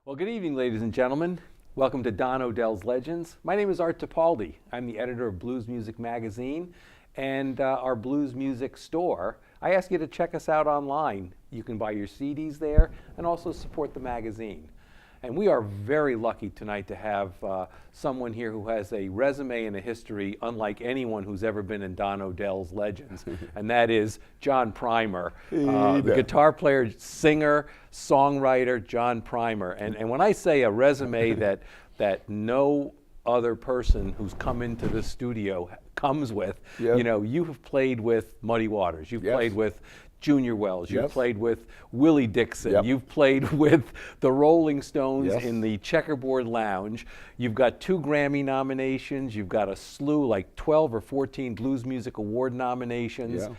Well, good evening, ladies and gentlemen. Welcome to Don Odell's Legends. My name is Art Tipaldi. I'm the editor of Blues Music Magazine and our blues music store. I ask you to check us out online. You can buy your CDs there and also support the magazine. And we are very lucky tonight to have someone here who has a resume and a history unlike anyone who's ever been in Don Odell's Legends, and that is John Primer, the guitar player, singer, songwriter, John Primer. And when I say a resume that no other person who's come into this studio comes with, Yep. you know, you have played with Muddy Waters, you've played with Junior Wells, you've Yes. played with Willie Dixon, Yep. you've played with the Rolling Stones Yes. in the Checkerboard Lounge, you've got 2 Grammy nominations, you've got a slew, like 12 or 14 Blues Music Award nominations.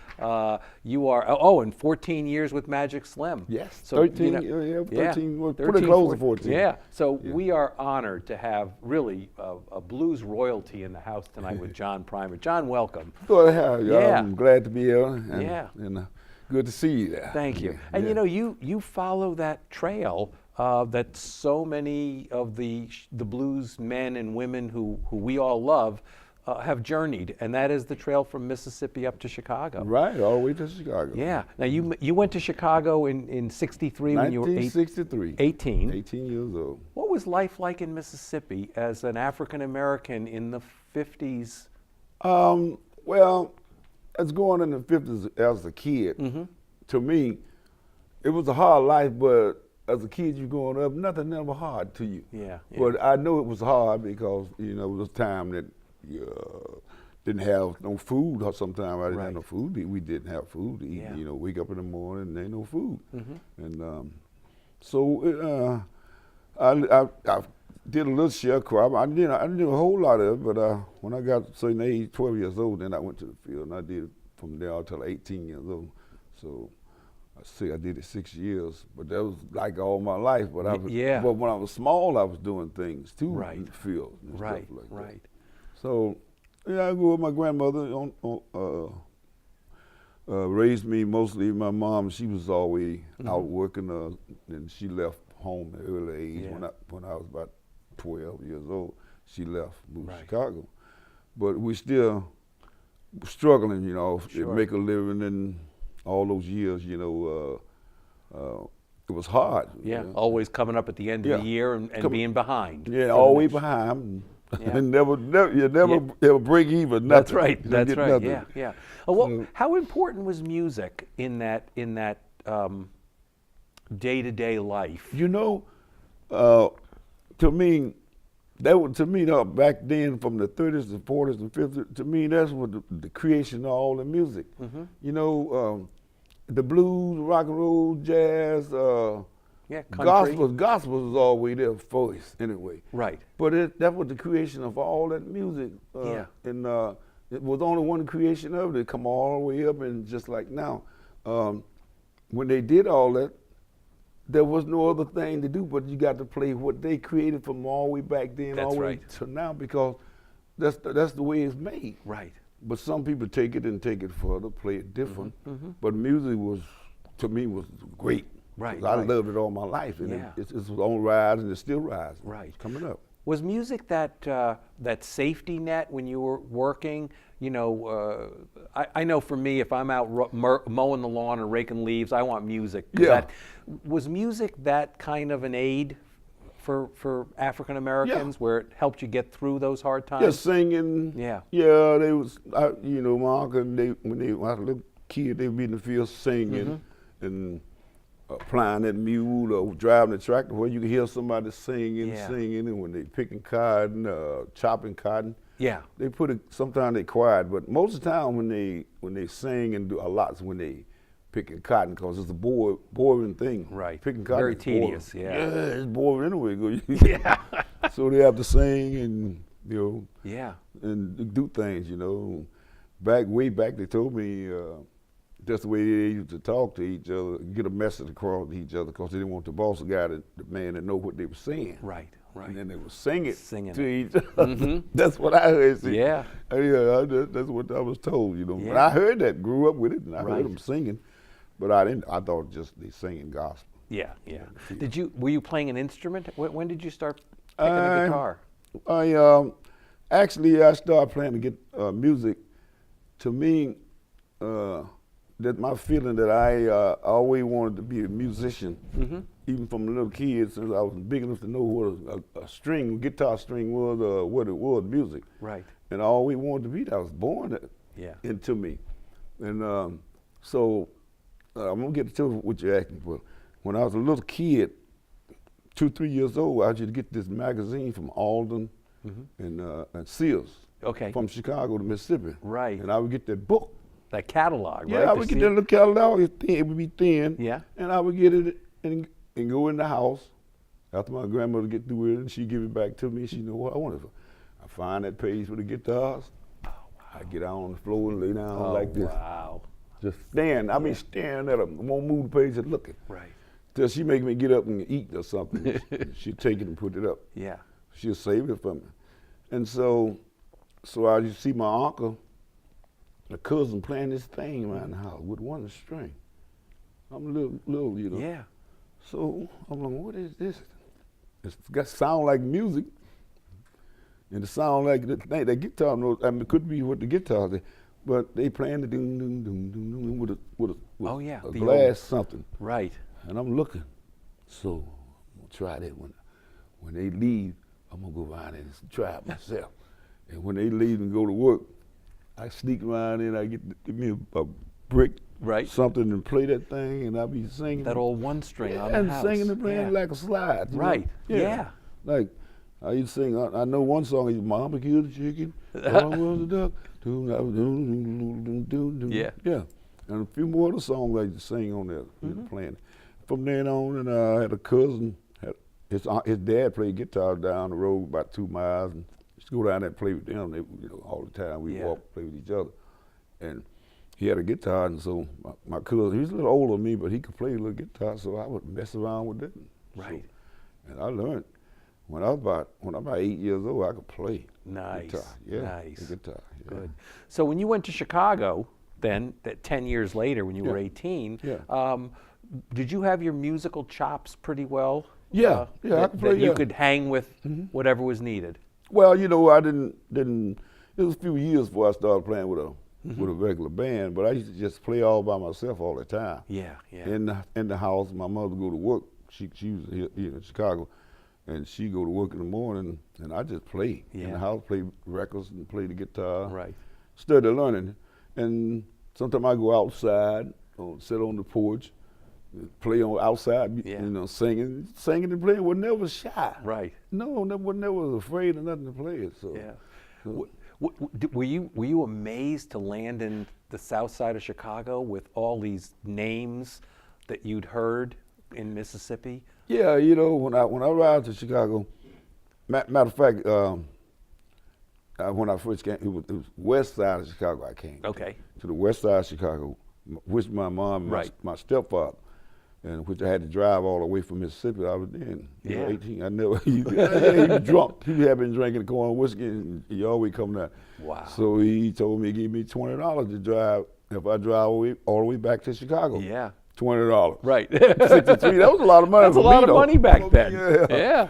You are, and 14 years with Magic Slim. Yes, So, 13, you know, 13, well, 13, pretty close to 14. Yeah, so we are honored to have really a blues royalty in the house tonight with John Primer. John, welcome. Go ahead. Yeah. I'm glad to be here. And, Yeah. And good to see you there. Thank you. And you know, you follow that trail that so many of the blues men and women who we all love have journeyed, and that is the trail from Mississippi up to Chicago. Right, all the way to Chicago. Yeah. Now you went to Chicago in '63 when you were 1963. 18. 18 years old. What was life like in Mississippi as an African American in the '50s? Well, as going in the 50s as a kid, to me, it was a hard life, but as a kid, you growing up, nothing ever hard to you. Yeah. But I know it was hard because, you know, it was a time that you didn't have no food, or sometimes I didn't have no food. We didn't have food to eat. Yeah. You know, wake up in the morning and there ain't no food. And so I did a little sharecropper. I didn't do a whole lot of it, but when I got a certain age, 12 years old, then I went to the field, and I did it from there until 18 years old. So I did it 6 years, but that was like all my life. But but when I was small, I was doing things too in the field and stuff like that. So yeah, I grew up with my grandmother. Raised me mostly. My mom, she was always out working, and she left home at an early age. When I was about 12 years old, she left, moved to Chicago. But we still struggling, you know, to make a living, and all those years, you know, it was hard. Yeah, you know? Always coming up at the end of the year and being behind. Yeah, always behind. And never break even. Nothing. That's right. That's right. Nothing. Yeah, yeah. Well, how important was music in that day-to-day life? You know, to me, back then, from the 30s and 40s and 50s, to me, that's what the creation of all the music. You know, the blues, rock and roll, jazz, gospel is always there for us anyway. Right. But that was the creation of all that music. And it was only one creation of it. It come all the way up, and just like now, when they did all that, there was no other thing to do, but you got to play what they created from all the way back then all the way to now, because that's the way it's made. Right. But some people take it further, play it different. But music to me, was great. Right. I loved it all my life, and it's on rise, and it's still rising. Right. It's coming up. Was music that safety net when you were working? You know, I know for me, if I'm out mowing the lawn or raking leaves, I want music. Yeah. Was music that kind of an aid for African Americans, where it helped you get through those hard times? Yeah, singing. Yeah. Yeah, they was, you know, my uncle, when I was a little kid, they'd be in the field singing and applying that mule or driving the tractor where you could hear somebody singing, and when they picking cotton, chopping cotton. Yeah. They put it, sometimes they quiet, but most of the time when they sing and do a lot is when they picking cotton, because it's a boring thing. Right. Picking cotton. Very tedious, boring. yeah. Yeah, it's boring anyway. Yeah. So they have to sing and, you know, and do things, you know. Way back, they told me that's the way they used to talk to each other, get a message across to each other, because they didn't want the boss guy, the man, to know what they were saying. Right. Right. And then they would sing it to each other. Mm-hmm. That's what I heard. See. Yeah. That's what I was told, you know. Yeah. But I heard that, grew up with it, and I heard them singing. But I didn't. I thought just they singing gospel. Yeah, yeah. Were you playing an instrument? When did you start picking the guitar? Actually, I started playing to get music. To me, that my feeling that I always wanted to be a musician, even from a little kid, since I was big enough to know what a guitar string was, what it was, music. Right. And I always wanted to be that. I was born into me. And so I'm gonna get to what you're asking for. When I was a little kid, 2, 3 years old, I used to get this magazine from Alden and Sears. Okay. From Chicago to Mississippi. Right. And I would get that book. That catalog, right? Yeah, I would get that little catalog. It would be thin. Yeah. And I would get it and go in the house after my grandmother get through with it, and she'd give it back to me. She knew what I wanted. I find that page for the guitars. Oh, wow. I get out on the floor and lay down like this. Wow. Just staring. I mean, staring at them. Won't move the page and looking. Right. Till she make me get up and eat or something. She'd take it and put it up. Yeah. She'll save it for me. And so I used to see my uncle, a cousin, playing this thing around the house with one string. I'm little, you know. Yeah. So I'm like, what is this? It's got sound like music, and it sound like that guitar note. I mean, it could be what the guitar is, but they playing the doom doom doom doom doom with a glass something. Right. And I'm looking. So I'm gonna try that when they leave. I'm gonna go around and try it myself. And when they leave and go to work, I sneak around in, I give me a brick, something, and play that thing, and I be singing. That old one string on the and house. singing and playing like a slide. Right. Know? Yeah. Like, I used to sing, I know one song, Mama killed the chicken, Mama was a duck, yeah. Yeah. And a few more other songs I used to sing on there, playing. From then on, and I had a cousin, his dad played guitar down the road about 2 miles, and used to go down there and play with them. They, all the time we walk, play with each other, and he had a guitar, and so my cousin, he was a little older than me, but he could play a little guitar, so I would mess around with it. Right. So, and I learned when I was about 8 years old, I could play guitar. Yeah, nice. Guitar. Yeah. Good. So when you went to Chicago, then that 10 years later, when you were 18, did you have your musical chops pretty well? Yeah, I could play. That you could hang with whatever was needed. Well, I didn't. It was a few years before I started playing with a regular band, but I used to just play all by myself all the time. Yeah, yeah. In the house, my mother would go to work. She was here in Chicago, and she go to work in the morning, and I just play in the house, play records and play the guitar. Right. Started learning, and sometimes I go outside or sit on the porch, play on outside, singing and playing. Was never shy. Right. No, never was afraid of nothing to play it. So. Yeah. So. Were you amazed to land in the South Side of Chicago with all these names that you'd heard in Mississippi? Yeah, when I arrived to Chicago, matter of fact, when I first came, it was west side of Chicago. I came. Okay. To the west side of Chicago, which my mom, my stepfather, and which I had to drive all the way from Mississippi. I was then 18. I never. He was drunk. He had been drinking corn whiskey, and he always come down. Wow. So he told me, give me $20 to drive if I drive all the way back to Chicago. Yeah. $20. Right. 63. That was a lot of money. That's a lot of money back then. Yeah.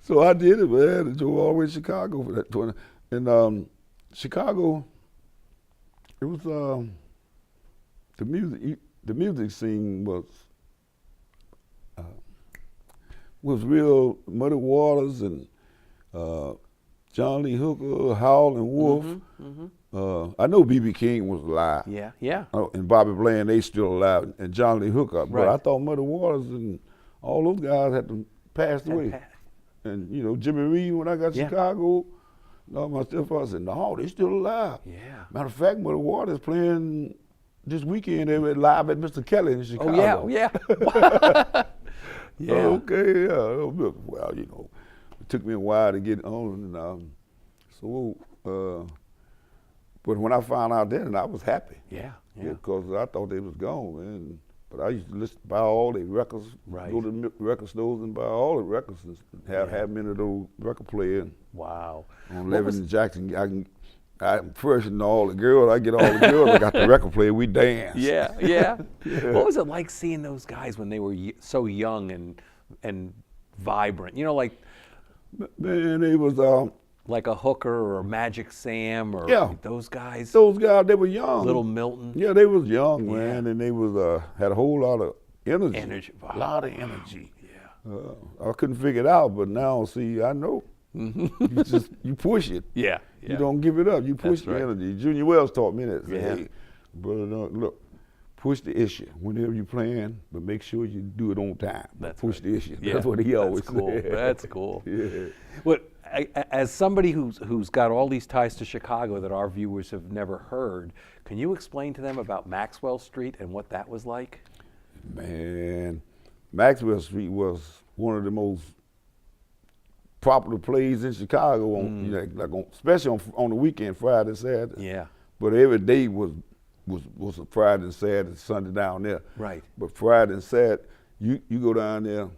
So I did it, man. I drove all the way to Chicago for that 20. And Chicago, it was the music scene was real. Muddy Waters and John Lee Hooker, Howlin' Wolf. I know B.B. King was alive. Yeah, yeah. And Bobby Bland, they still alive, and John Lee Hooker. But I thought Muddy Waters and all those guys had passed away. And Jimmy Reed, when I got to Chicago, my stepfather said, no, they still alive. Yeah. Matter of fact, Muddy Waters playing this weekend. They were live at Mr. Kelly in Chicago. Oh, yeah. Yeah. Okay, yeah. Well, it took me a while to get on, and but when I found out then, I was happy. Yeah. Because I thought they was gone, man. But I used to buy all the records, go to the record stores and buy all the records, and have many of those record players. Wow. On Levin and Jackson, I'm fresh and all the girls. I get all the girls. I got the record player. We dance. Yeah, yeah. What was it like seeing those guys when they were so young and vibrant? You know, like Man, it was a Hooker or a Magic Sam or those guys. those guys. They were young. Little Milton. Yeah, they was young, man, and they was had a whole lot of energy. Wow. A lot of energy. Yeah. I couldn't figure it out, but now see, I know. You push it. Yeah. You don't give it up. You push That's the right. energy. Junior Wells taught me that. Say, Yeah. hey, brother, look, push the issue whenever you're playing, but make sure you do it on time. Push the issue. Yeah. That's what he always cool. said. That's cool. Yeah. What, as somebody who's got all these ties to Chicago that our viewers have never heard, can you explain to them about Maxwell Street and what that was like? Man, Maxwell Street was one of the most popular plays in Chicago, especially on the weekend, Friday, Saturday. Yeah. But every day was a Friday and Saturday, Sunday down there. Right. But Friday and Saturday, you go down there,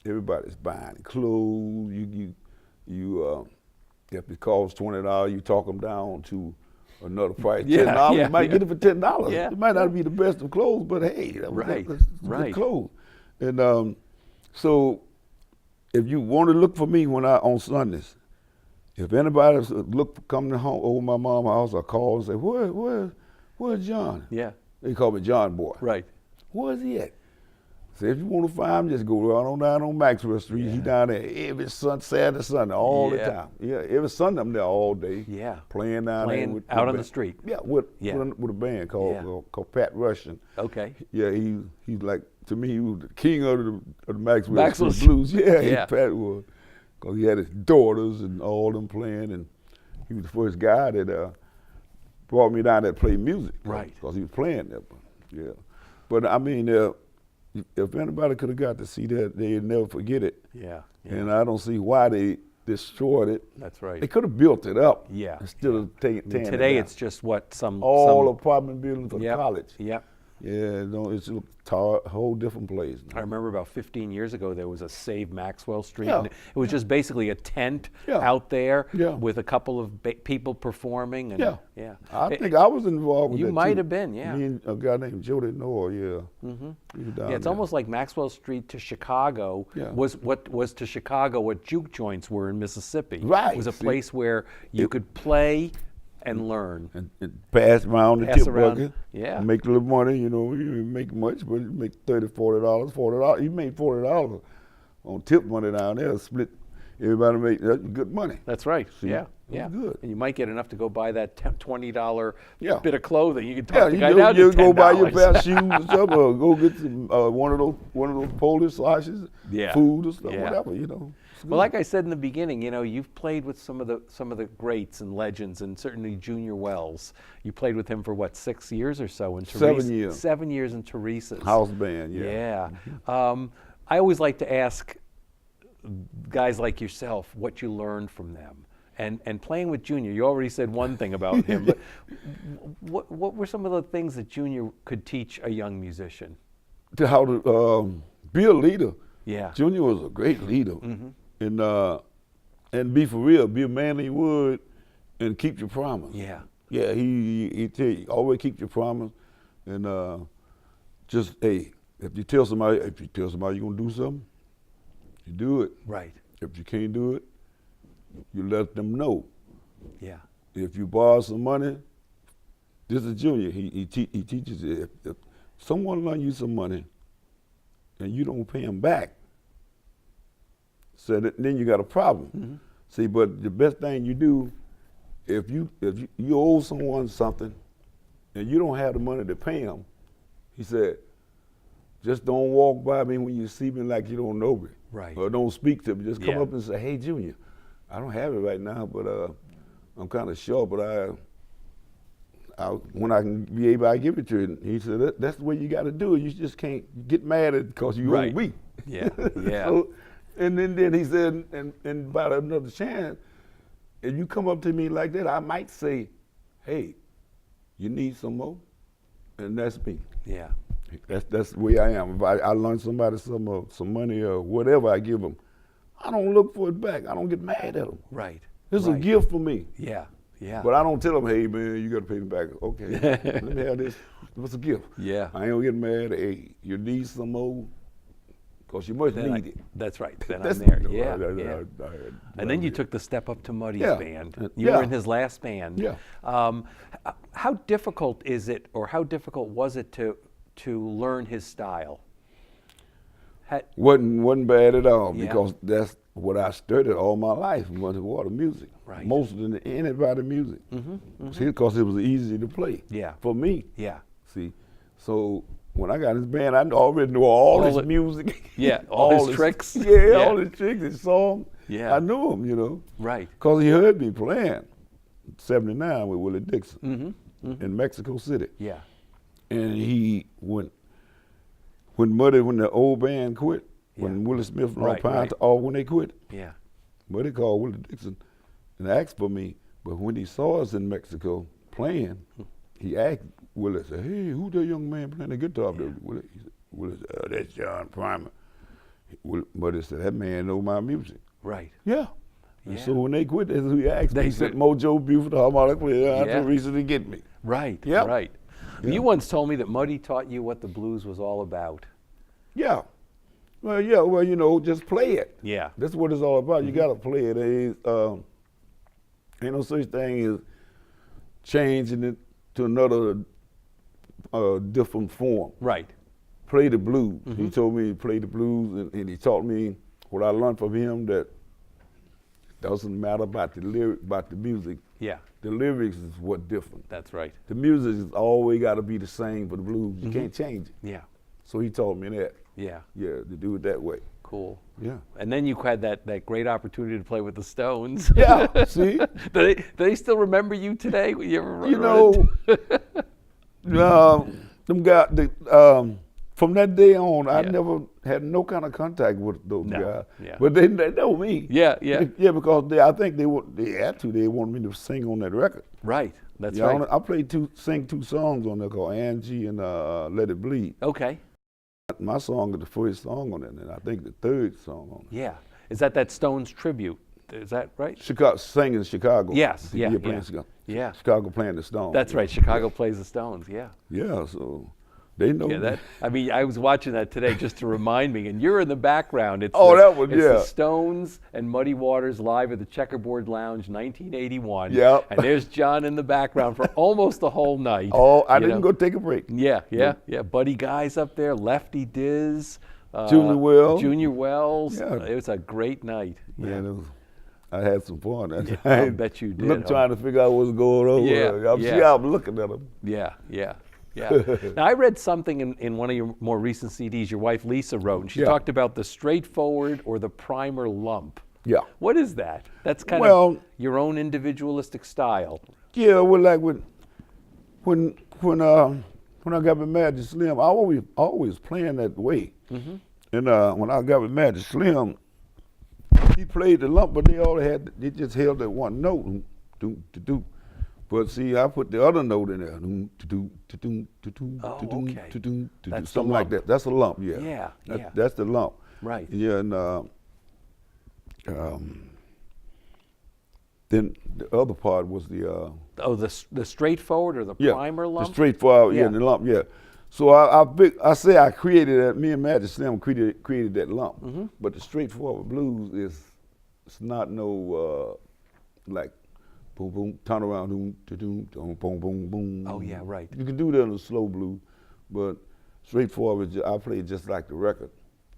everybody's buying clothes. You if it costs $20, you talk them down to another price, $10. You might get it for $10. Yeah. It might not be the best of clothes, but hey, that's good clothes. And so if you want to look for me on Sundays, if anybody come to home over my mom's house, I call and say, where's John? Yeah. They call me John Boy. Right. Where's he at? So if you want to find him, just go right on down on Maxwell Street. Yeah. He down there every Saturday, Sunday, all the time. Yeah, every Sunday I'm there all day. Yeah. Playing down there with out on band. the street. Yeah, with a band called Pat Russian. Okay. Yeah, he's like, to me, he was the king of the Maxwell Maxwell Street Blues. Yeah. Pat was, because he had his daughters and all them playing, and he was the first guy that brought me down there to play music. Right. Because he was playing there. Yeah. But I mean, if anybody could have got to see that, they'd never forget it. Yeah. And I don't see why they destroyed it. That's right. They could have built it up. Yeah. Instead of tearing it down. Today it's just what some apartment buildings for Yep. college. Yep. Yeah, no, it's a whole different place. I remember about 15 years ago there was a Save Maxwell Street. Yeah. And it was just basically a tent Yeah. out there Yeah. with a couple of people performing. And, Yeah. I think I was involved with that You might too. have been, yeah. Me and a guy named Jody Noah, yeah. Yeah, it's almost like Maxwell Street to Chicago was to Chicago what juke joints were in Mississippi. Right. It was a place where you could play and learn. And pass around the Pass tip around, bucket. yeah. Make a little money, you didn't make much, but you make $30, $40. You made $40 on tip money down there. Split, everybody made good money. That's right. See, yeah. it was Yeah. good. And you might get enough to go buy that $20 Yeah. bit of clothing. You can Yeah, talk the guy down to you $10. go buy your pair of shoes and stuff, or go get some one of those Polish sausages, food or stuff, whatever, It's Well, good. like I said in the beginning, you've played with some of the greats and legends, and certainly Junior Wells. You played with him for what, 6 years or so in Teresa? 7 years. 7 years in Teresa's House band, yeah. Yeah. I always like to ask guys like yourself what you learned from them. And playing with Junior, you already said one thing about him, but what were some of the things that Junior could teach a young musician? To how to be a leader. Yeah. Junior was a great leader. And be for real, be a man that you would, and keep your promise. Yeah. Yeah, he tell you, always keep your promise, and just, hey, if you tell somebody you're gonna do something, you do it. Right. If you can't do it, you let them know. Yeah. If you borrow some money, this is Junior. He teaches you, if someone loan you some money and you don't pay him back, so then you got a problem. See, but the best thing you do, if you owe someone something and you don't have the money to pay him, he said, just don't walk by me when you see me like you don't know me. Right. Or don't speak to me. Just come Yeah. up and say, hey, Junior, I don't have it right now, but I'm kind of short, but when I can be able, I give it to you. And he said, that's the way you got to do it. You just can't get mad at it because you owe me. Yeah, yeah. So, and then he said, and about another chance, if you come up to me like that, I might say, hey, you need some more? And that's me. Yeah. That's the way I am. If I loan somebody some money or whatever I give them, I don't look for it back. I don't get mad at them. Right. It's a gift for me. Yeah. Yeah. But I don't tell them, hey man, you got to pay me back. Okay, let me have this. What's a gift? Yeah. I ain't gonna get mad. Hey, you need some more, cause you must Then need it. That's right. Then That's I'm there. the- Yeah. I- Yeah. And I then you did. took the step up to Muddy's Yeah. band. You Yeah. were in his last band. Yeah. How difficult is it, or how difficult was it to learn his style? Wasn't bad at all Yeah. because that's what I studied all my life was water music. Right. Most of anybody music. See, because it was easy to play. Yeah. For me. Yeah. See, so when I got his band, I already knew all his music. Yeah, all his tricks. Yeah, Yeah. all his tricks, his songs. Yeah. I knew him, you know. Right. Because he heard me playing '79 with Willie Dixon in Mexico City. Yeah. And he went, when the old band quit, when Yeah. Willie Smith and all Right, Pine, right. all when they quit, Yeah. Muddy called Willie Dixon and asked for me. But when he saw us in Mexico playing, he asked Willie, said, hey, who's that young man playing the guitar up there? Willie said, oh, that's John Primer. Muddy said, that man know my music. Right. Yeah. And Yeah. so when they quit, that's who he asked. They He said- sent Mojo Buford, the harmonica player, out Yeah. to Reason to get me. Right. Yep. Right. Yeah. You once told me that Muddy taught you what the blues was all about. Yeah. Well, yeah, well, you know, just play it. Yeah. That's what it's all about. You got to play it. Ain't no such thing as changing it to another different form. Right. Play the blues. He told me to play the blues, and he taught me what I learned from him, that doesn't matter about the lyric, about the music. Yeah. The lyrics is what different. That's right. The music is always got to be the same for the blues. You can't change it. Yeah. So he taught me that. Yeah. Yeah, to do it that way. Cool. Yeah. And then you had that great opportunity to play with the Stones. Yeah. See. do they still remember you today? You ever You run know, them guys. From that day on, I Yeah. never had no kind of contact with those No, guys. yeah. But they know me. Yeah, yeah. Yeah, because I think they had to. They wanted me to sing on that record. Right. That's Yeah, right. I played sing two songs on there called Angie and Let It Bleed. Okay. My song is the first song on it, and I think the third song on it. Yeah. Is that Stones tribute? Is that right? Chicago, singing Chicago. Yes, yeah, playing yeah. Chicago. Yeah. Chicago playing the Stones. That's right. Chicago plays the Stones. Yeah. Yeah, so they know. Yeah, I mean, I was watching that today just to remind me, and you're in the background. It's Oh, that was- it's yeah. the Stones and Muddy Waters live at the Checkerboard Lounge, 1981. Yep. And there's John in the background for almost the whole night. Oh, I you didn't know. go take a break. Yeah, yeah, yeah. Buddy Guy's up there, Lefty Diz, Junior Wells. Junior Wells. Yeah. It was a great night. Man, I had some fun. I bet you did. Trying to figure out what's going on. Yeah, I'm yeah. I'm looking at them. Yeah, yeah, yeah. Now, I read something in one of your more recent CDs your wife Lisa wrote, and she Yeah. talked about the straightforward or the primer lump. Yeah. What is that? That's kind Well- of your own individualistic style. Yeah, well, like when I got with Magic Slim, I always playing that way. Mm-hmm. And when I got with Magic Slim, he played the lump, but they just held that one note, do. But see, I put the other note in there, Oh, okay. That's the something like lump. that. That's a lump, yeah. Yeah, yeah. That's the lump. Right. Yeah, and then the other part was the Oh, the straightforward or the primer lump? the straightforward, Yeah. the lump, yeah. So I say I created that. Me and Magic Slim created that lump. Mm-hmm. But the straightforward blues it's not no like boom boom turn around boom boom boom boom boom. Oh, yeah, right. You can do that in a slow blues, but straightforward I play just like the record.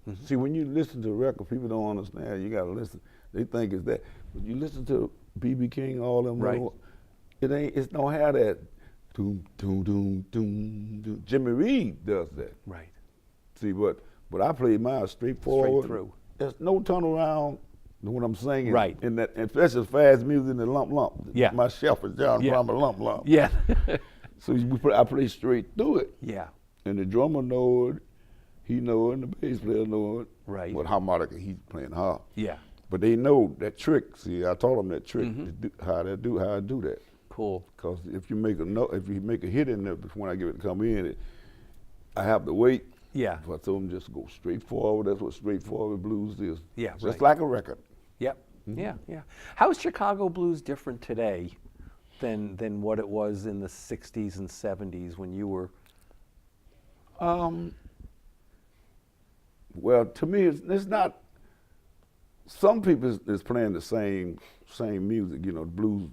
Mm-hmm. See, when you listen to the record, people don't understand. You gotta listen. They think it's that. But you listen to B.B. King, all them. Right. It don't have that. Doom, doom, doom, doom, doom. Jimmy Reed does that. Right. See, but I play mine straightforward. Straight through. There's no turnaround when I'm singing. Right. In that, and that's just fast music in the lump lump. Yeah. My shelf is John Yeah. Palmer lump lump. Yeah. So I play straight through it. Yeah. And the drummer know it, he know it, and the bass player know it. Right. With harmonica, he's playing harp. Yeah. But they know that trick. See, I taught them that trick Mm-hmm. to do, how I do that. Cool. Because if you make a hit in there when I get it to come in, I have to wait. Yeah. So I told them just go straight forward. That's what straightforward blues is. Yeah, Just right. like a record. Yep. Yeah, yeah. How's Chicago blues different today than what it was in the 60s and 70s when you were? Well, to me, it's not. Some people is playing the same music, you know, blues,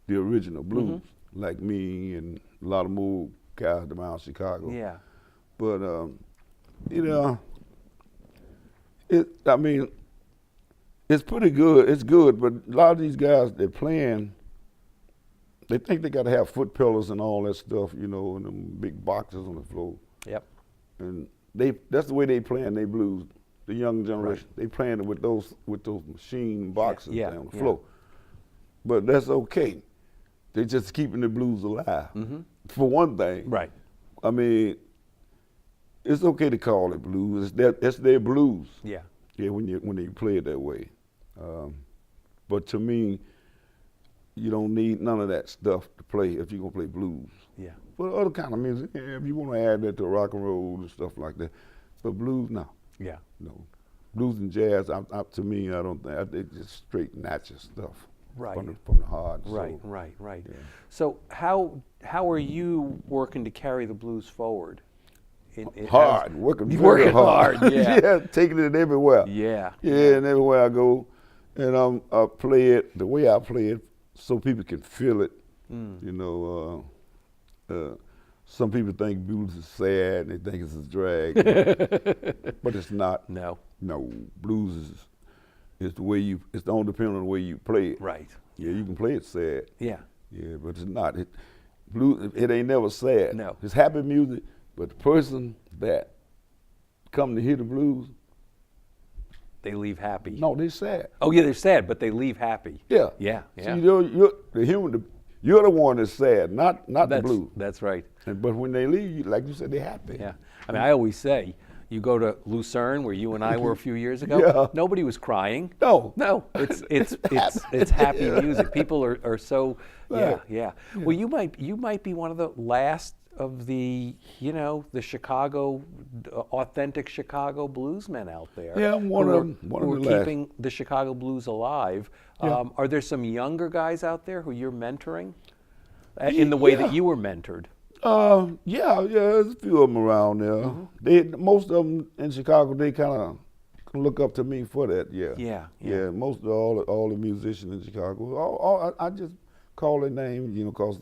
the original blues, like me and a lot of more guys around Chicago. Yeah. But you know, I mean, it's pretty good. It's good, but a lot of these guys they're playing. They think they got to have foot pillars and all that stuff, you know, and them big boxes on the floor. Yep. And that's the way they playing their blues. The young generation, they playing it with those machine boxes down on the floor. But that's okay. They're just keeping the blues alive. For one thing. Right. I mean, it's okay to call it blues. It's their blues. Yeah. Yeah, when they play it that way. But to me, you don't need none of that stuff to play if you're gonna play blues. Yeah. But other kind of music, yeah, if you want to add that to rock and roll and stuff like that. But blues, no. Yeah. No. Blues and jazz, to me, I don't think, they just straight natural stuff. Right. From the heart. Right, soul. right. Yeah. So how are you working to carry the blues forward? Hard, working You're very working hard, yeah. Yeah, taking it everywhere. Yeah. Yeah, and everywhere I go, and I play it the way I play it, so people can feel it. You know, some people think blues is sad and they think it's a drag, but it's not. No. No, blues is the way it's all depending on the way you play it. Right. Yeah, you can play it sad. Yeah. Yeah, but it's not. Blues, it ain't never sad. No. It's happy music, but the person that come to hear the blues, They leave happy. no, they sad. Oh yeah, they're sad, but they leave happy. Yeah. Yeah. Yeah. See, you're the one that's sad, not the blues. That's right. But when they leave, like you said, they're happy. Yeah. I mean, I always say, you go to Lucerne, where you and I were a few years ago. Yeah. Nobody was crying. No. No. It's happy music. People are so. Yeah. Yeah. Well, you might be one of the last of the the Chicago authentic Chicago bluesmen out there. Yeah, I'm one of them. One who of are the last. keeping the Chicago blues alive. Yeah. Are there some younger guys out there who you're mentoring in the way that you were mentored? Yeah, there's a few of them around there. Most of them in Chicago, they kind of look up to me for that. Yeah. Yeah. Most of all the musicians in Chicago, I just call their names, because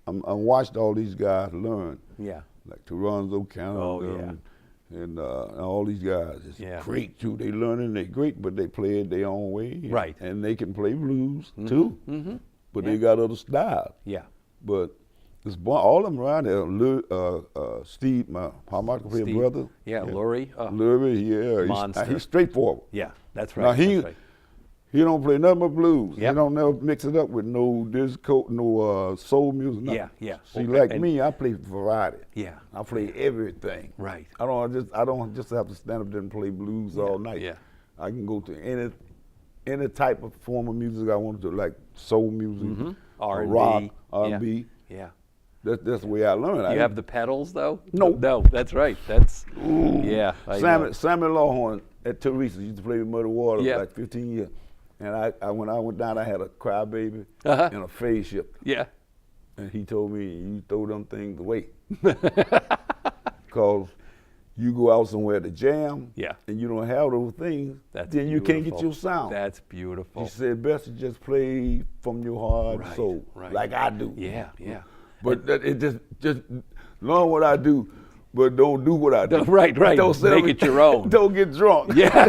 I watched all these guys learn. Yeah. Like Toronto County. And all these guys is great too. They learning, they great, but they play it their own way. Right. And they can play blues too. But they got other styles. Yeah. But it's all of them around there. Steve, my harmonica player brother. Yeah, Lurie. Lurie, Monster. He's straightforward. Yeah, that's right. Now that's right. he don't play nothing but blues. Yep. He don't never mix it up with no disco, no soul music. Nothing. Yeah. See, like me, I play variety. Yeah. I play everything. Right. I don't just have to stand up there and play blues all night. Yeah. I can go to any type of form of music I want to, like soul music, R&B. rock, R&B. Yeah. That's the way I learned. You have the pedals though? No. No, that's right. That's yeah. Sammy Lawhorn at Teresa used to play with Muddy Waters Yeah. like 15 years. And when I went down, I had a crybaby and a phase shift. Yeah. And he told me, you throw them things away. Because you go out somewhere to jam, and you don't have those things, then you can't get your sound. That's beautiful. He said, best to just play from your heart and soul, like I do. Yeah. But it just learn what I do, but don't do what I do. Right. Don't Make it your own. Don't get drunk. Yeah.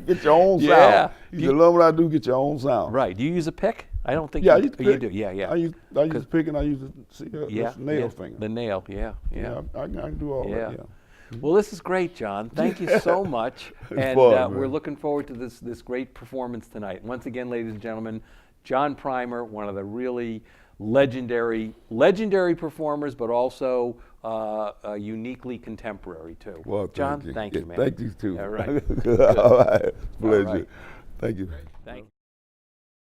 Get your own sound. You learn what I do, get your own sound. Right. Do you use a pick? I don't think you do. Yeah. I use to pick and I use the nail finger. The nail, yeah. I can do all that, Well, this is great, John. Thank you so much. And fun, we're looking forward to this great performance tonight. Once again, ladies and gentlemen, John Primer, one of the really legendary performers, but also uniquely contemporary too. Well, John, thank you, man. Thank you too. All right. All right. Pleasure. All right. Thank you. Thank you.